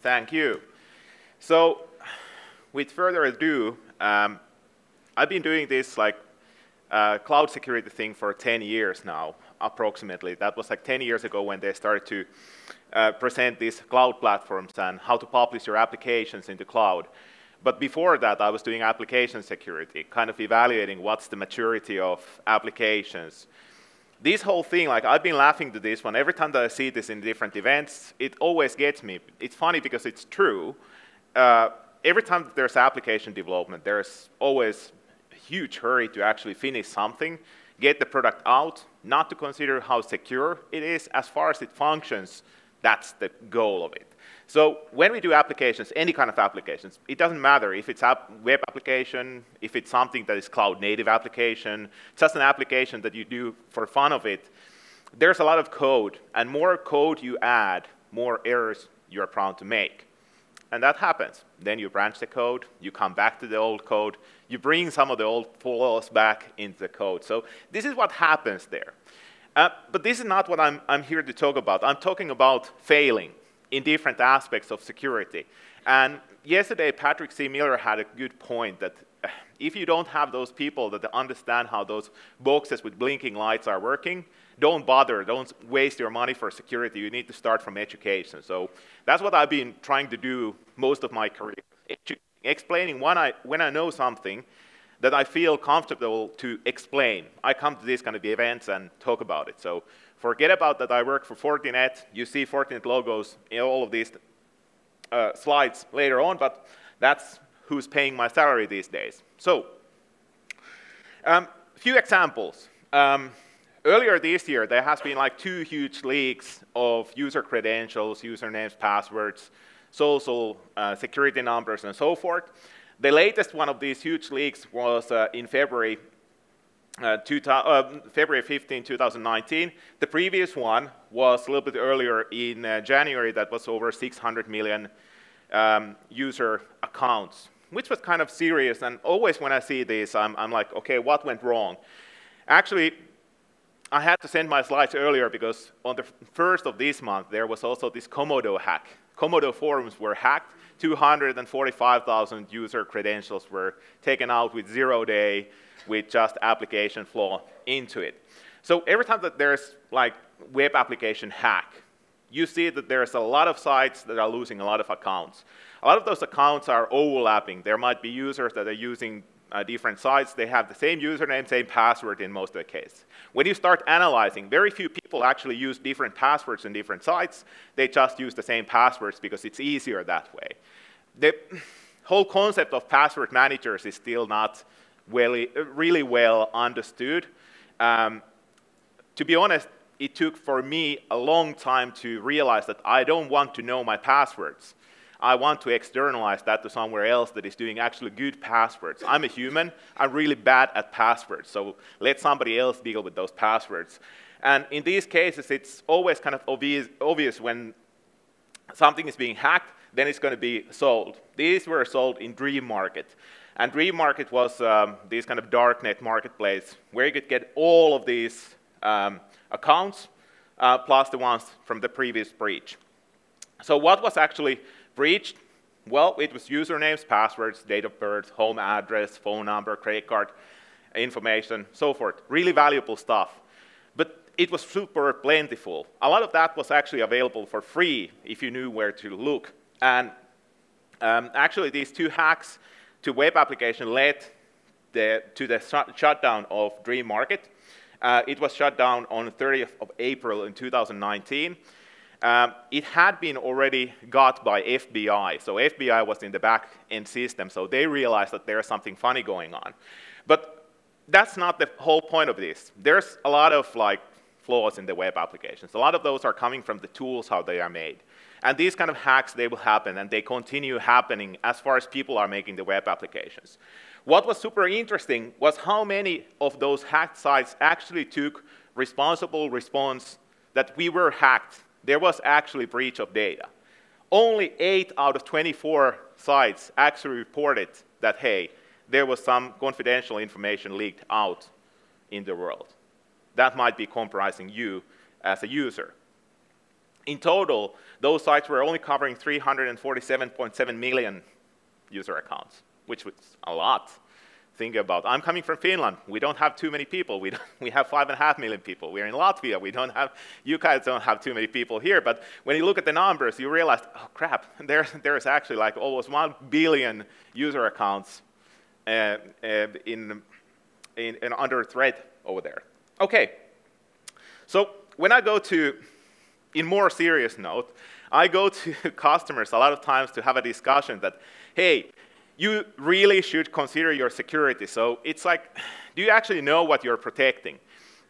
Thank you. So, with further ado, I've been doing this cloud security thing for 10 years now, approximately. That was like 10 years ago when they started to present these cloud platforms and how to publish your applications into cloud. But before that, I was doing application security, kind of evaluating what's the maturity of applications. This whole thing, I've been laughing to this one. Every time that I see this in different events, it always gets me. It's funny because it's true. Every time that there's application development, there's always a huge hurry to actually finish something, get the product out, not to consider how secure it is. As far as it functions, that's the goal of it. So when we do applications, any kind of applications, it doesn't matter if it's a web application, if it's something that is cloud-native application, just an application that you do for fun of it, there's a lot of code. And more code you add, more errors you're prone to make. And that happens. Then you branch the code, you come back to the old code, you bring some of the old flaws back into the code. So this is what happens there. But this is not what I'm here to talk about. I'm talking about failing in different aspects of security. And yesterday, Patrick C. Miller had a good point that if you don't have those people that understand how those boxes with blinking lights are working, don't bother, don't waste your money for security. You need to start from education. So that's what I've been trying to do most of my career, explaining when I know something that I feel comfortable to explain. I come to these kind of events and talk about it. So forget about that I work for FORTINET. You see FORTINET logos in all of these slides later on, but that's who's paying my salary these days. So, a few examples. Earlier this year, there has been like 2 huge leaks of user credentials, usernames, passwords, social security numbers, and so forth. The latest one of these huge leaks was in February 15, 2019. The previous one was a little bit earlier in January. That was over 600 million user accounts, which was kind of serious. And always when I see this, I'm like, okay, what went wrong? Actually, I had to send my slides earlier because on the 1st of this month, there was also this Komodo hack. Komodo forums were hacked. 245,000 user credentials were taken out with 0-day, with just application flaw into it. So every time that there's like web application hack, you see that there's a lot of sites that are losing a lot of accounts. A lot of those accounts are overlapping. There might be users that are using different sites. They have the same username, same password in most of the cases. When you start analyzing, very few people actually use different passwords in different sites. They just use the same passwords because it's easier that way. The whole concept of password managers is still not really well understood. To be honest, it took for me a long time to realize that I don't want to know my passwords. I want to externalize that to somewhere else that is doing actually good passwords. I'm a human. I'm really bad at passwords, so let somebody else deal with those passwords. And in these cases, it's always kind of obvious when something is being hacked, then it's going to be sold. These were sold in Dream Market. And Dream Market was this kind of darknet marketplace where you could get all of these accounts plus the ones from the previous breach. So what was actually breached? Well, it was usernames, passwords, date of birth, home address, phone number, credit card information, so forth. Really valuable stuff. But it was super plentiful. A lot of that was actually available for free if you knew where to look. And actually, these 2 hacks to web application led to the shutdown of Dream Market. It was shut down on the 30th of April in 2019. It had been already got by FBI. So FBI was in the back-end system, so they realized that there's something funny going on. But that's not the whole point of this. There's a lot of flaws in the web applications. A lot of those are coming from the tools, how they are made. And these kind of hacks, they will happen, and they continue happening as far as people are making the web applications. What was super interesting was how many of those hacked sites actually took responsible response that we were hacked. There was actually breach of data. Only 8 out of 24 sites actually reported that, hey, there was some confidential information leaked out in the world. That might be compromising you as a user. In total, those sites were only covering 347.7 million user accounts, which was a lot. Think about, I'm coming from Finland. We don't have too many people. We have 5.5 million people. We're in Latvia. You guys don't have too many people here. But when you look at the numbers, you realize, oh crap, there's actually like almost 1 billion user accounts under threat over there. Okay, so when I go to, in more serious note, I go to customers a lot of times to have a discussion that, hey, you really should consider your security. So it's like, do you actually know what you're protecting?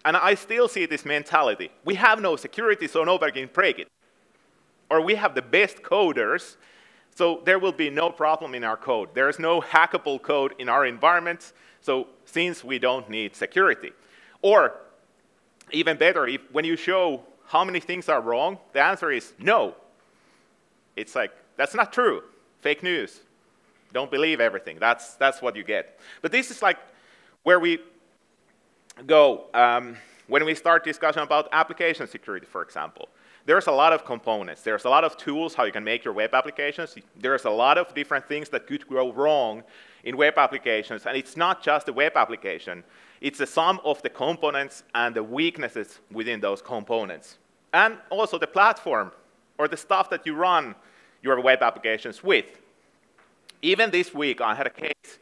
And I still see this mentality. We have no security, so nobody can break it. Or we have the best coders, so there will be no problem in our code. There is no hackable code in our environment, so since we don't need security. Or even better, when you show how many things are wrong, the answer is no. It's like, that's not true. Fake news. Don't believe everything. That's what you get. But this is like where we go when we start discussion about application security, for example. There's a lot of components. There's a lot of tools how you can make your web applications. There's a lot of different things that could go wrong in web applications. And it's not just the web application. It's the sum of the components and the weaknesses within those components. And also the platform or the stuff that you run your web applications with. Even this week, I had a case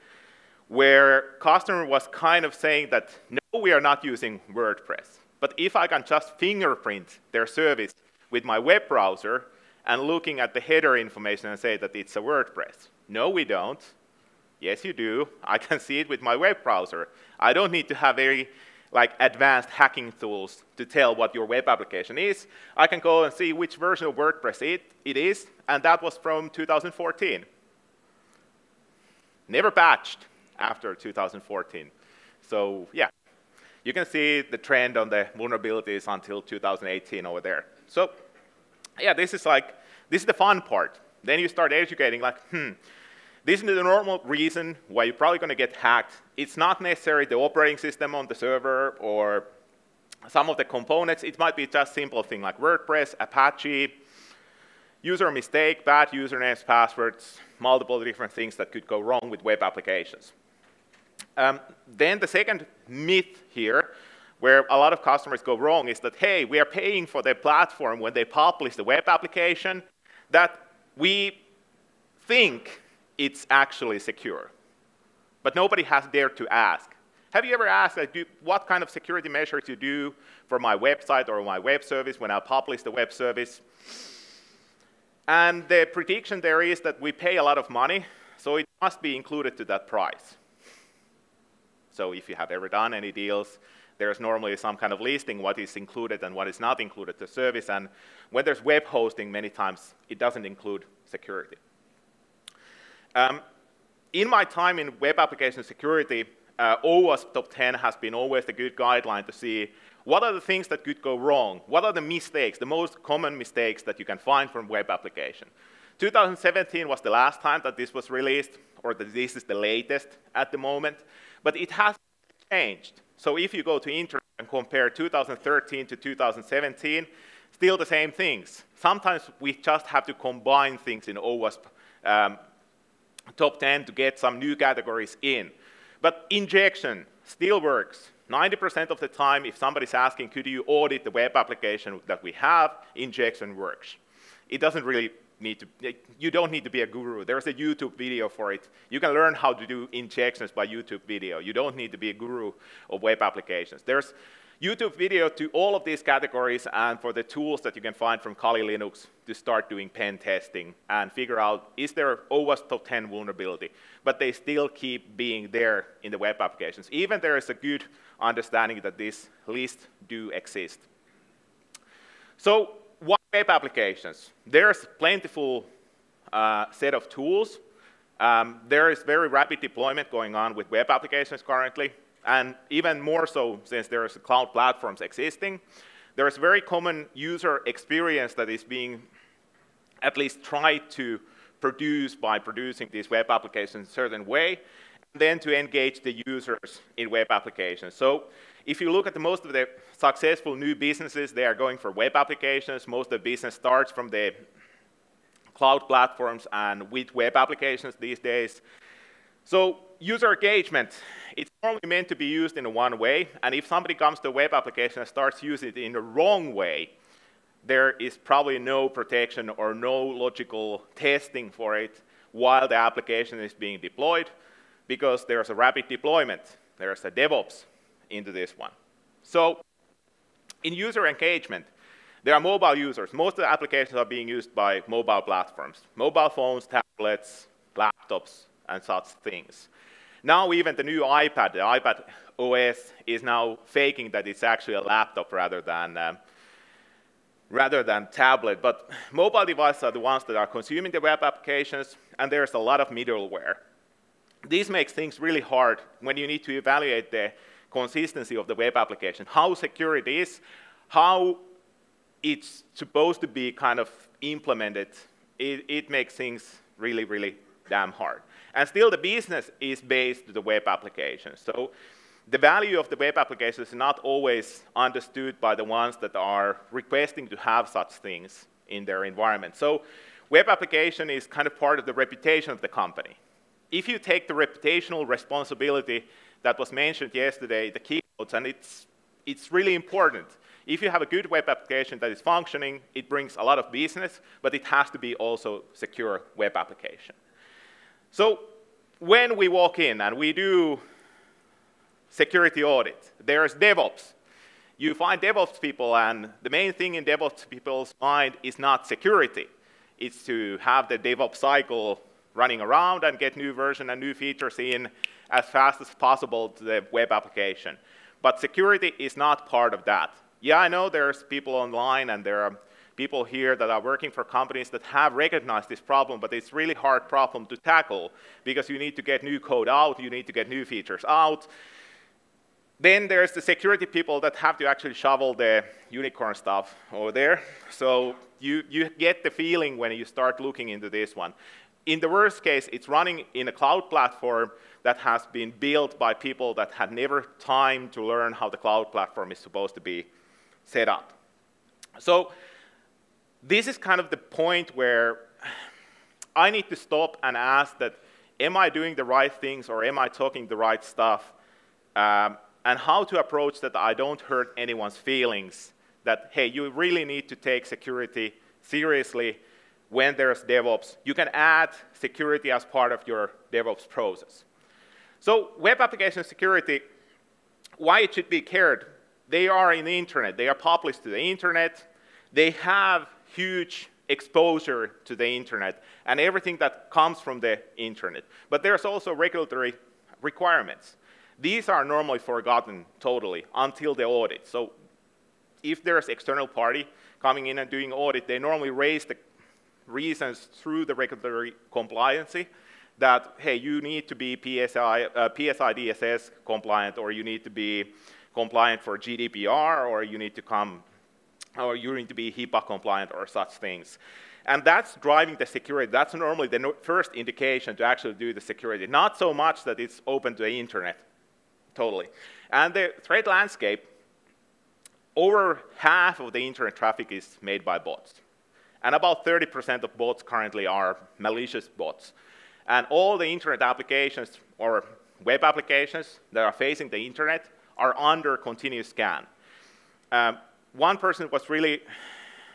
where customer was kind of saying that, no, we are not using WordPress. But if I can just fingerprint their service with my web browser and looking at the header information and say that it's a WordPress. No, we don't. Yes, you do. I can see it with my web browser. I don't need to have very advanced hacking tools to tell what your web application is. I can go and see which version of WordPress it is, and that was from 2014. Never patched after 2014. So yeah, you can see the trend on the vulnerabilities until 2018 over there. So yeah, this is the fun part. Then you start educating this is the normal reason why you're probably going to get hacked. It's not necessarily the operating system on the server or some of the components. It might be just simple thing like WordPress, Apache, user mistake, bad usernames, passwords, multiple different things that could go wrong with web applications. Then the second myth here, where a lot of customers go wrong, is that, hey, we are paying for the platform when they publish the web application, that we think it's actually secure. But nobody has dared to ask. Have you ever asked what kind of security measures you do for my website or my web service when I publish the web service? And the prediction there is that we pay a lot of money, so it must be included to that price. So if you have ever done any deals, there's normally some kind of listing what is included and what is not included to service. And when there's web hosting, many times it doesn't include security. In my time in web application security, OWASP Top 10 has been always a good guideline to see what are the things that could go wrong? What are the mistakes, the most common mistakes that you can find from web application? 2017 was the last time that this was released, or that this is the latest at the moment, but it has changed. So if you go to internet and compare 2013 to 2017, still the same things. Sometimes we just have to combine things in OWASP Top 10 to get some new categories in. But injection still works. 90% of the time, if somebody's asking, could you audit the web application that we have, injection works. It doesn't really need to, you don't need to be a guru. There's a YouTube video for it. You can learn how to do injections by YouTube video. You don't need to be a guru of web applications. There's YouTube video to all of these categories and for the tools that you can find from Kali Linux to start doing pen testing and figure out, is there OWASP Top 10 vulnerability? But they still keep being there in the web applications. Even there is a good understanding that these lists do exist. So what web applications? There's plentiful set of tools. There is very rapid deployment going on with web applications currently. And even more so since there is cloud platforms existing. There is very common user experience that is being at least tried to produce by producing these web applications in a certain way. then to engage the users in web applications. So if you look at most of the successful new businesses, they are going for web applications. Most of the business starts from the cloud platforms and with web applications these days. So user engagement, it's only meant to be used in one way, and if somebody comes to a web application and starts using it in the wrong way, there is probably no protection or no logical testing for it while the application is being deployed, because there's a rapid deployment. There's a DevOps into this one. So in user engagement, there are mobile users. Most of the applications are being used by mobile platforms, mobile phones, tablets, laptops, and such things. Now even the new iPad, the iPad OS, is now faking that it's actually a laptop rather than tablet. But mobile devices are the ones that are consuming the web applications, and there's a lot of middleware. This makes things really hard when you need to evaluate the consistency of the web application, how secure it is, how it's supposed to be kind of implemented. It makes things really, really damn hard. And still the business is based on the web application. So the value of the web application is not always understood by the ones that are requesting to have such things in their environment. So web application is kind of part of the reputation of the company. If you take the reputational responsibility that was mentioned yesterday, the keynotes, and it's really important. If you have a good web application that is functioning, it brings a lot of business, but it has to be also secure web application. So when we walk in and we do security audit, there's DevOps. You find DevOps people, and the main thing in DevOps people's mind is not security. It's to have the DevOps cycle running around and get new version and new features in as fast as possible to the web application. But security is not part of that. Yeah, I know there's people online and there are people here that are working for companies that have recognized this problem, but it's a really hard problem to tackle because you need to get new code out, you need to get new features out. Then there's the security people that have to actually shovel the unicorn stuff over there. So you get the feeling when you start looking into this one. In the worst case, it's running in a cloud platform that has been built by people that had never time to learn how the cloud platform is supposed to be set up. So this is kind of the point where I need to stop and ask that, am I doing the right things or am I talking the right stuff? And how to approach that I don't hurt anyone's feelings, that, hey, you really need to take security seriously when there's DevOps. You can add security as part of your DevOps process. So web application security, why it should be cared? They are in the internet. They are published to the internet. They have huge exposure to the internet and everything that comes from the internet. But there's also regulatory requirements. These are normally forgotten totally until the audit. So if there's external party coming in and doing audit, they normally raise the reasons through the regulatory compliancy that, hey, you need to be PSI DSS compliant, or you need to be compliant for GDPR, or you need to be HIPAA compliant, or such things. And that's driving the security. That's normally the first indication to actually do the security. Not so much that it's open to the internet, totally. And the threat landscape, over half of the internet traffic is made by bots. And about 30% of bots currently are malicious bots. And all the internet applications or web applications that are facing the internet are under continuous scan. One person was really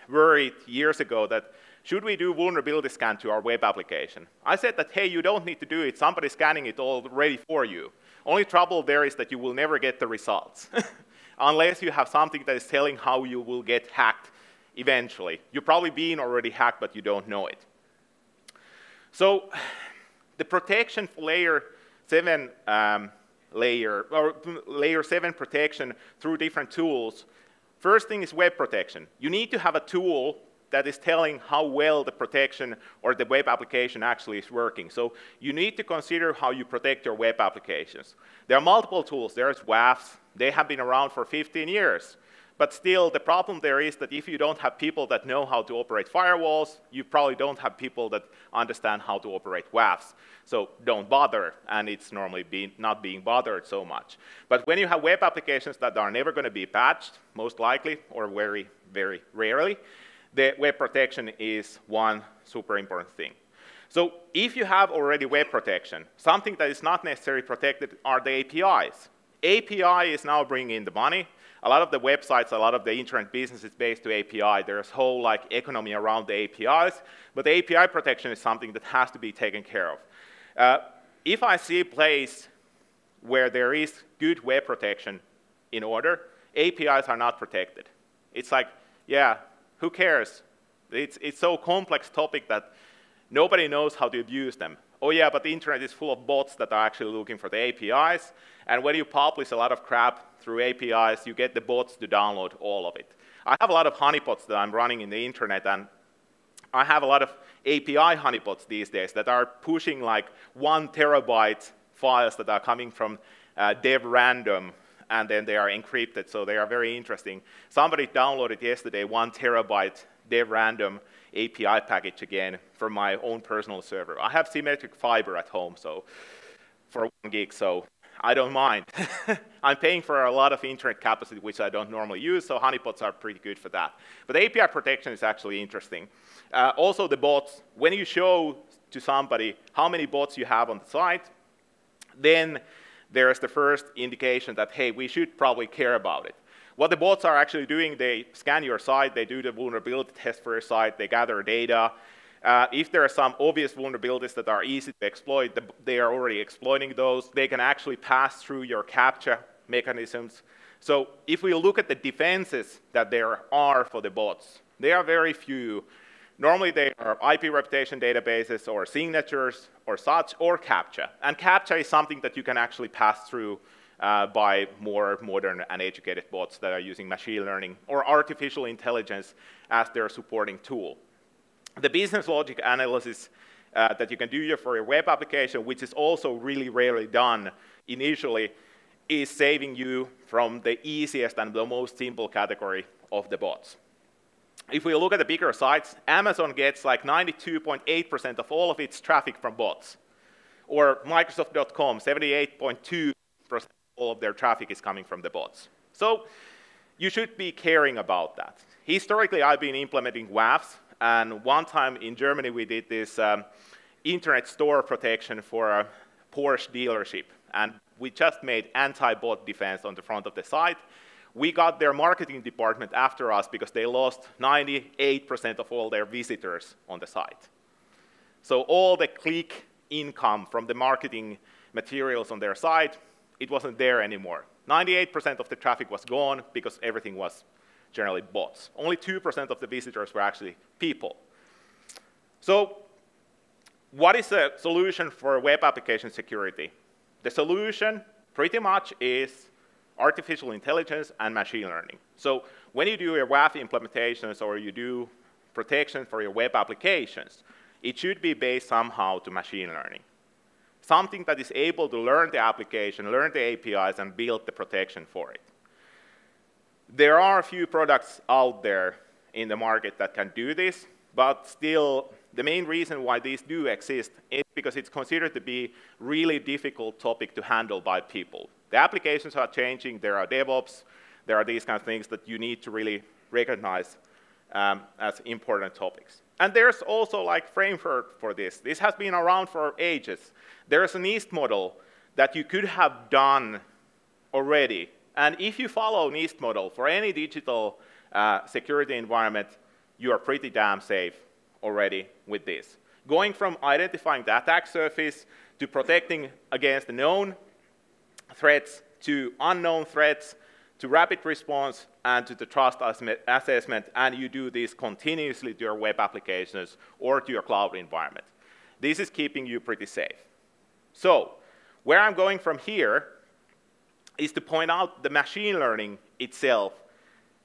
worried years ago that, should we do vulnerability scan to our web application? I said that, hey, you don't need to do it. Somebody's scanning it already for you. Only trouble there is that you will never get the results unless you have something that is telling how you will get hacked eventually. You've probably been already hacked, but you don't know it. So the protection for layer 7 layer 7 protection through different tools. First thing is web protection. You need to have a tool that is telling how well the protection or the web application actually is working. So you need to consider how you protect your web applications. There are multiple tools. There's WAFs. They have been around for 15 years. But still, the problem there is that if you don't have people that know how to operate firewalls, you probably don't have people that understand how to operate WAFs. So don't bother, and it's normally not being bothered so much. But when you have web applications that are never going to be patched, most likely, or very, very rarely, the web protection is one super important thing. So if you have already web protection, something that is not necessarily protected are the APIs. API is now bringing in the money. A lot of the websites, a lot of the internet business is based to API. There's whole economy around the APIs, but the API protection is something that has to be taken care of. If I see a place where there is good web protection in order, APIs are not protected. It's like, yeah, who cares? It's so complex topic that nobody knows how to abuse them. Oh yeah, but the internet is full of bots that are actually looking for the APIs. And when you publish a lot of crap through APIs, you get the bots to download all of it. I have a lot of honeypots that I'm running in the internet, and I have a lot of API honeypots these days that are pushing 1 terabyte files that are coming from dev random, and then they are encrypted, so they are very interesting. Somebody downloaded yesterday 1 terabyte dev random API package again from my own personal server. I have symmetric fiber at home, so for 1 gig, so I don't mind. I'm paying for a lot of internet capacity, which I don't normally use, so honeypots are pretty good for that. But API protection is actually interesting. Also the bots, when you show to somebody how many bots you have on the site, then there's the first indication that, hey, we should probably care about it. What the bots are actually doing, they scan your site, they do the vulnerability test for your site, they gather data. If there are some obvious vulnerabilities that are easy to exploit, they are already exploiting those. They can actually pass through your CAPTCHA mechanisms. So if we look at the defenses that there are for the bots, they are very few. Normally they are IP reputation databases or signatures or such, or CAPTCHA. And CAPTCHA is something that you can actually pass through by more modern and educated bots that are using machine learning or artificial intelligence as their supporting tool. The business logic analysis that you can do for your web application, which is also really rarely done initially, is saving you from the easiest and the most simple category of the bots. If we look at the bigger sites, Amazon gets 92.8% of all of its traffic from bots. Or Microsoft.com, 78.2% of all of their traffic is coming from the bots. So you should be caring about that. Historically, I've been implementing WAFs, and one time in Germany we did this internet store protection for a Porsche dealership, and we just made anti-bot defense on the front of the site. We got their marketing department after us because they lost 98% of all their visitors on the site. So all the click income from the marketing materials on their site, it wasn't there anymore. 98% of the traffic was gone because everything was generally bots. Only 2% of the visitors were actually people. So what is the solution for web application security? The solution pretty much is artificial intelligence and machine learning. So when you do your WAF implementations or you do protection for your web applications, it should be based somehow to machine learning. Something that is able to learn the application, learn the APIs, and build the protection for it. There are a few products out there in the market that can do this, but still, the main reason why these do exist is because it's considered to be a really difficult topic to handle by people. The applications are changing, there are DevOps, there are these kind of things that you need to really recognize as important topics. And there's also framework for this. This has been around for ages. There's an NIST model that you could have done already. And if you follow NIST model for any digital security environment, you are pretty damn safe already with this. Going from identifying the attack surface to protecting against the known threats to unknown threats to rapid response and to the trust assessment, and you do this continuously to your web applications or to your cloud environment. This is keeping you pretty safe. So where I'm going from here is to point out the machine learning itself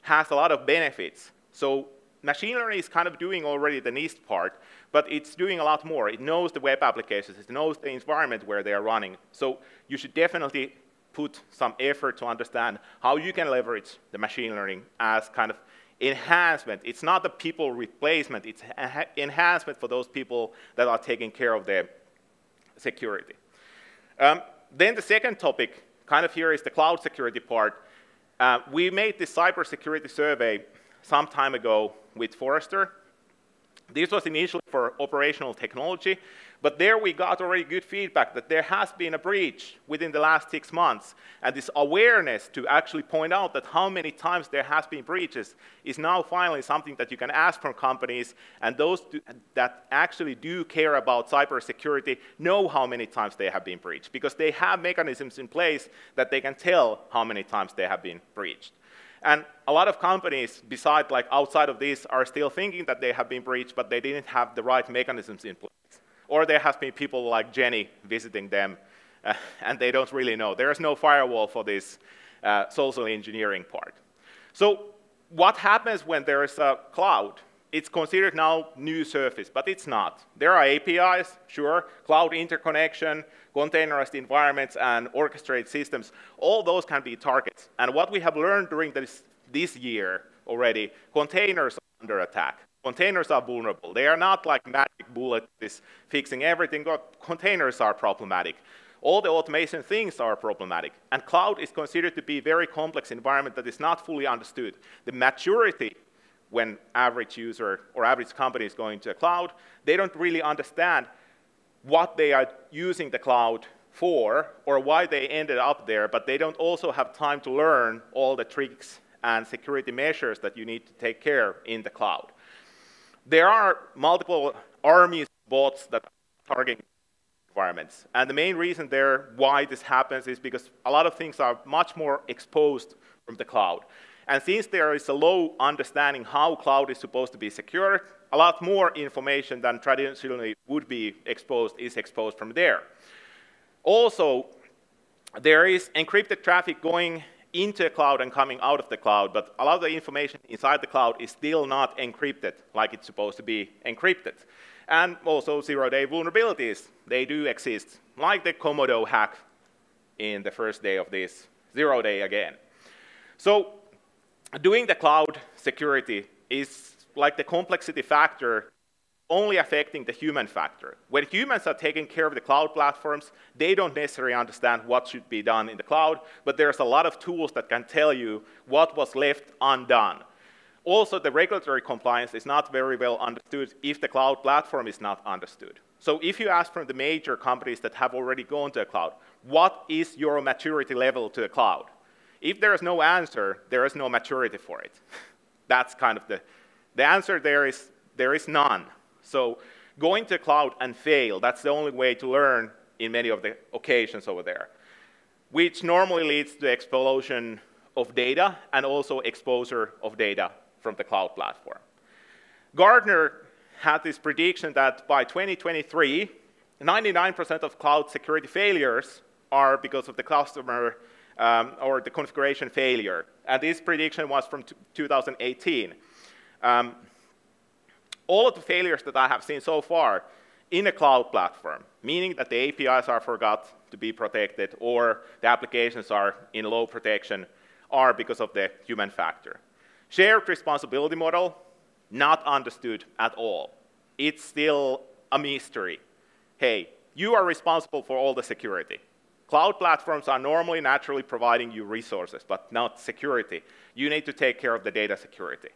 has a lot of benefits. So machine learning is kind of doing already the NIST part, but it's doing a lot more. It knows the web applications, it knows the environment where they are running. So you should definitely put some effort to understand how you can leverage the machine learning as kind of enhancement. It's not a people replacement, it's enhancement for those people that are taking care of their security. Then the second topic, kind of here is the cloud security part. We made this cyber security survey some time ago with Forrester. This was initially for operational technology, but there we got already good feedback that there has been a breach within the last 6 months, and this awareness to actually point out that how many times there has been breaches is now finally something that you can ask from companies, and those that actually do care about cybersecurity know how many times they have been breached, because they have mechanisms in place that they can tell how many times they have been breached. And a lot of companies, besides like outside of this, are still thinking that they have been breached, but they didn't have the right mechanisms in place. Or there has been people like Jenny visiting them, and they don't really know. There is no firewall for this social engineering part. So what happens when there is a cloud? It's considered now new surface, but it's not. There are APIs, sure, cloud interconnection, containerized environments, and orchestrated systems. All those can be targets. And what we have learned during this year already, containers are under attack. Containers are vulnerable. They are not like magic bullet is fixing everything. Containers are problematic. All the automation things are problematic. And cloud is considered to be a very complex environment that is not fully understood. The maturity when average user or average company is going to a cloud, they don't really understand what they are using the cloud for or why they ended up there, but they don't also have time to learn all the tricks and security measures that you need to take care in the cloud. There are multiple armies of bots that are targeting environments, and the main reason there why this happens is because a lot of things are much more exposed from the cloud. And since there is a low understanding how cloud is supposed to be secured, a lot more information than traditionally would be exposed is exposed from there. Also, there is encrypted traffic going into the cloud and coming out of the cloud, but a lot of the information inside the cloud is still not encrypted like it's supposed to be encrypted. And also zero-day vulnerabilities, they do exist, like the Komodo hack in the first day of this zero-day again. So doing the cloud security is like the complexity factor only affecting the human factor. When humans are taking care of the cloud platforms, they don't necessarily understand what should be done in the cloud, but there's a lot of tools that can tell you what was left undone. Also, the regulatory compliance is not very well understood if the cloud platform is not understood. So if you ask from the major companies that have already gone to the cloud, what is your maturity level to the cloud? If there is no answer, there is no maturity for it. That's kind of the answer there is none. So going to cloud and fail, that's the only way to learn in many of the occasions over there, which normally leads to explosion of data and also exposure of data from the cloud platform. Gartner had this prediction that by 2023, 99% of cloud security failures are because of the customer or the configuration failure. And this prediction was from 2018. All of the failures that I have seen so far in a cloud platform, meaning that the APIs are forgot to be protected or the applications are in low protection, are because of the human factor. Shared responsibility model, not understood at all. It's still a mystery. Hey, you are responsible for all the security. Cloud platforms are normally naturally providing you resources, but not security. You need to take care of the data security.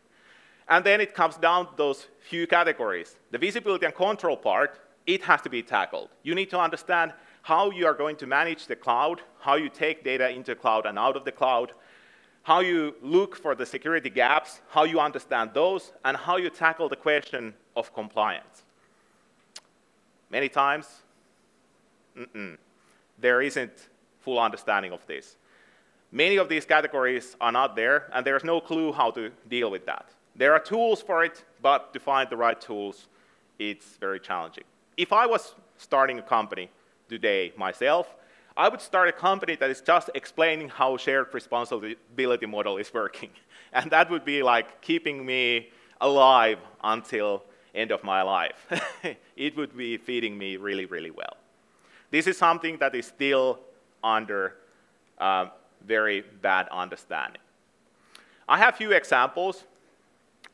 And then it comes down to those few categories. The visibility and control part, it has to be tackled. You need to understand how you are going to manage the cloud, how you take data into the cloud and out of the cloud, how you look for the security gaps, how you understand those, and how you tackle the question of compliance. Many times, there isn't full understanding of this. Many of these categories are not there, and there's no clue how to deal with that. There are tools for it, but to find the right tools, it's very challenging. If I was starting a company today myself, I would start a company that is just explaining how shared responsibility model is working. And that would be like keeping me alive until end of my life. It would be feeding me really, really well. This is something that is still under very bad understanding. I have a few examples.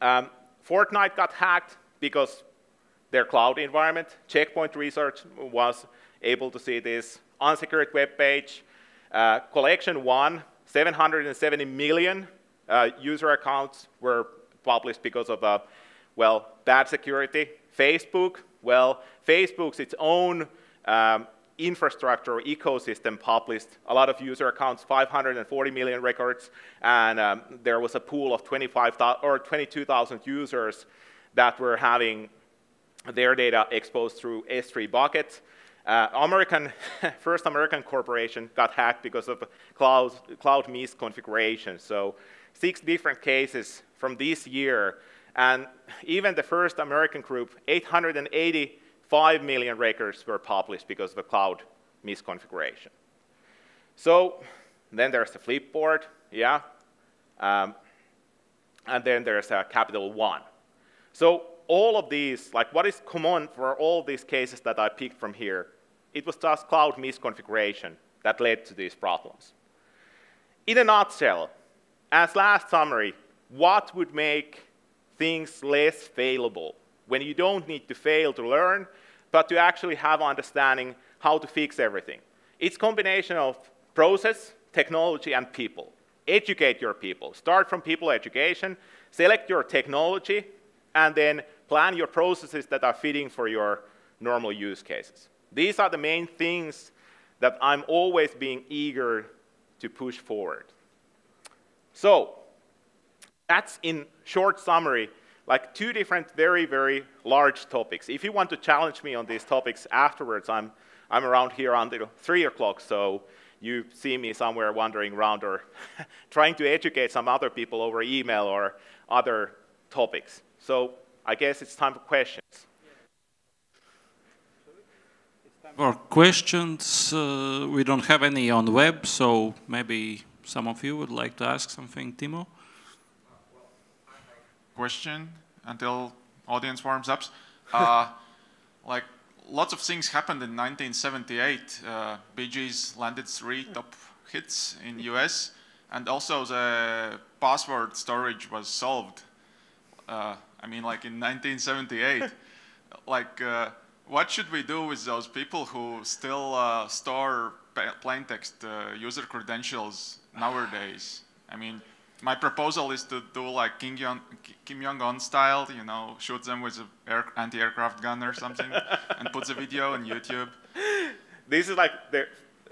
FORTINET got hacked because their cloud environment. Checkpoint Research was able to see this. Unsecured web page. Collection 1, 770 million user accounts were published because of, well, bad security. Facebook, well, Facebook's its own infrastructure or ecosystem published a lot of user accounts, 540 million records, and there was a pool of 22,000 users that were having their data exposed through S3 buckets. First American corporation got hacked because of cloud misconfiguration. So 6 different cases from this year, and even the first American group, 885 million records were published because of a cloud misconfiguration. So then there's the Flipboard, yeah, and then there's a Capital One. So all of these, like what is common for all these cases that I picked from here, it was just cloud misconfiguration that led to these problems. In a nutshell, as last summary, what would make things less failable when you don't need to fail to learn, but to actually have understanding how to fix everything? It's a combination of process, technology, and people. Educate your people. Start from people education, select your technology, and then plan your processes that are fitting for your normal use cases. These are the main things that I'm always being eager to push forward. So that's in short summary, like 2 different very, very large topics. If you want to challenge me on these topics afterwards, I'm around here until 3 o'clock, so you see me somewhere wandering around or trying to educate some other people over email or other topics. So I guess it's time for questions. For questions, we don't have any on web, so maybe some of you would like to ask something, Timo? Question until audience warms up. Like lots of things happened in 1978. Bee Gees landed 3 top hits in US, and also the password storage was solved. I mean, like in 1978. Like, what should we do with those people who still store plain text user credentials nowadays? I mean, my proposal is to do like Kim Jong-un style, you know, shoot them with an anti-aircraft gun or something and put the video on YouTube. This is like,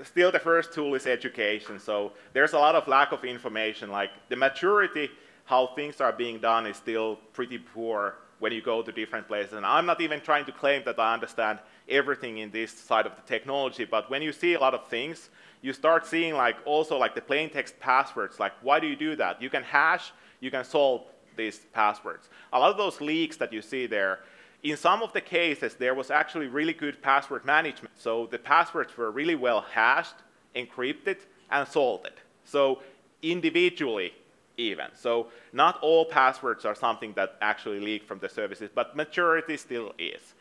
still the first tool is education. So there's a lot of lack of information. Like the maturity, how things are being done is still pretty poor when you go to different places. And I'm not even trying to claim that I understand everything in this side of the technology, but when you see a lot of things, you start seeing like also like the plain text passwords, like why do you do that? You can hash, you can solve these passwords. A lot of those leaks that you see there, in some of the cases, there was actually really good password management. So the passwords were really well hashed, encrypted, and salted. So individually, even. So not all passwords are something that actually leak from the services, but maturity still is.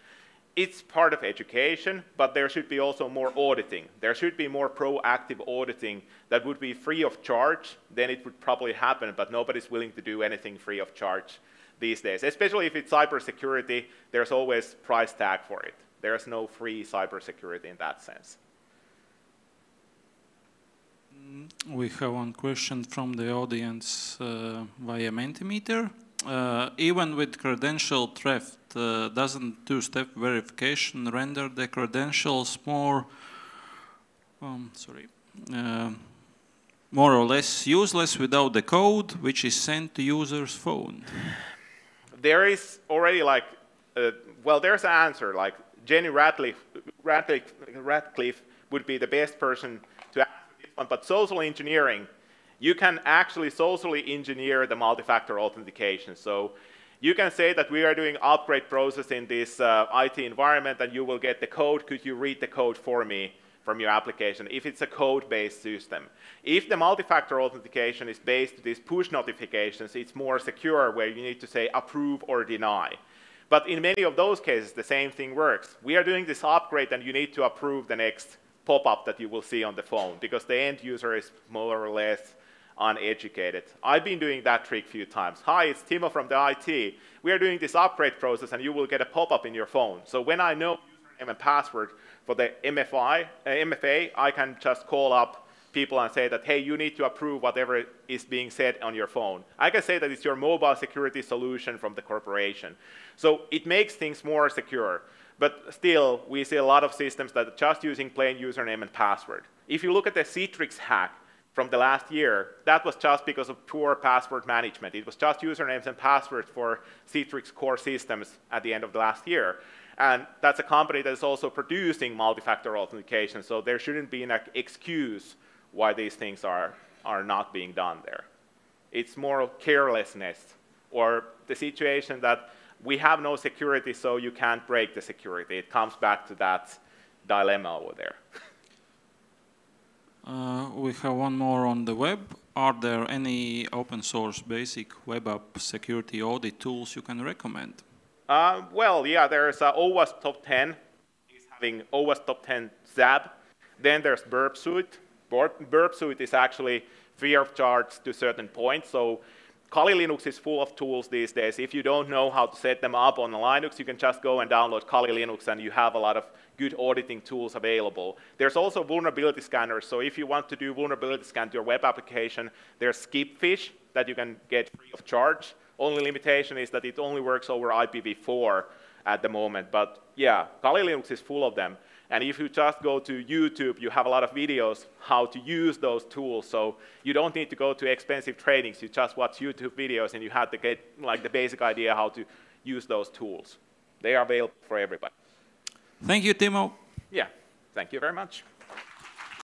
It's part of education, but there should be also more auditing. There should be more proactive auditing that would be free of charge. Then it would probably happen, but nobody's willing to do anything free of charge these days. Especially if it's cybersecurity, there's always price tag for it. There's no free cybersecurity in that sense. We have one question from the audience via Mentimeter. Even with credential theft, doesn't two-step verification render the credentials more, more or less useless without the code which is sent to user's phone? There is already like, well, there's an answer. Like Jenny Radcliffe would be the best person to answer this one. But social engineering, you can actually socially engineer the multi-factor authentication. So you can say that we are doing upgrade process in this IT environment and you will get the code. Could you read the code for me from your application if it's a code-based system? If the multi-factor authentication is based on these push notifications, it's more secure where you need to say approve or deny. But in many of those cases, the same thing works. We are doing this upgrade and you need to approve the next pop-up that you will see on the phone, because the end user is more or less uneducated. I've been doing that trick a few times. Hi, it's Timo from the IT. We are doing this upgrade process, and you will get a pop-up in your phone. So when I know username and password for the MFA, I can just call up people and say that, hey, you need to approve whatever is being said on your phone. I can say that it's your mobile security solution from the corporation. So it makes things more secure. But still, we see a lot of systems that are just using plain username and password. If you look at the Citrix hack from the last year, that was just because of poor password management. It was just usernames and passwords for Citrix core systems at the end of the last year. And that's a company that is also producing multi-factor authentication, so there shouldn't be an excuse why these things are not being done there. It's more carelessness, or the situation that we have no security, so you can't break the security. It comes back to that dilemma over there. We have one more on the web. Are there any open source basic web app security audit tools you can recommend? Well, yeah, there's OWASP Top 10. It's having OWASP Top 10 ZAB. Then there's Burp Suite. Burp Suite is actually free of charge to a certain point. So Kali Linux is full of tools these days. If you don't know how to set them up on Linux, you can just go and download Kali Linux, and you have a lot of good auditing tools available. There's also vulnerability scanners. So if you want to do vulnerability scan to your web application, there's Skipfish that you can get free of charge. Only limitation is that it only works over IPv4 at the moment. But yeah, Kali Linux is full of them. And if you just go to YouTube, you have a lot of videos how to use those tools. So you don't need to go to expensive trainings. You just watch YouTube videos, and you have to get like the basic idea how to use those tools. They are available for everybody. Thank you, Timo. Yeah, thank you very much.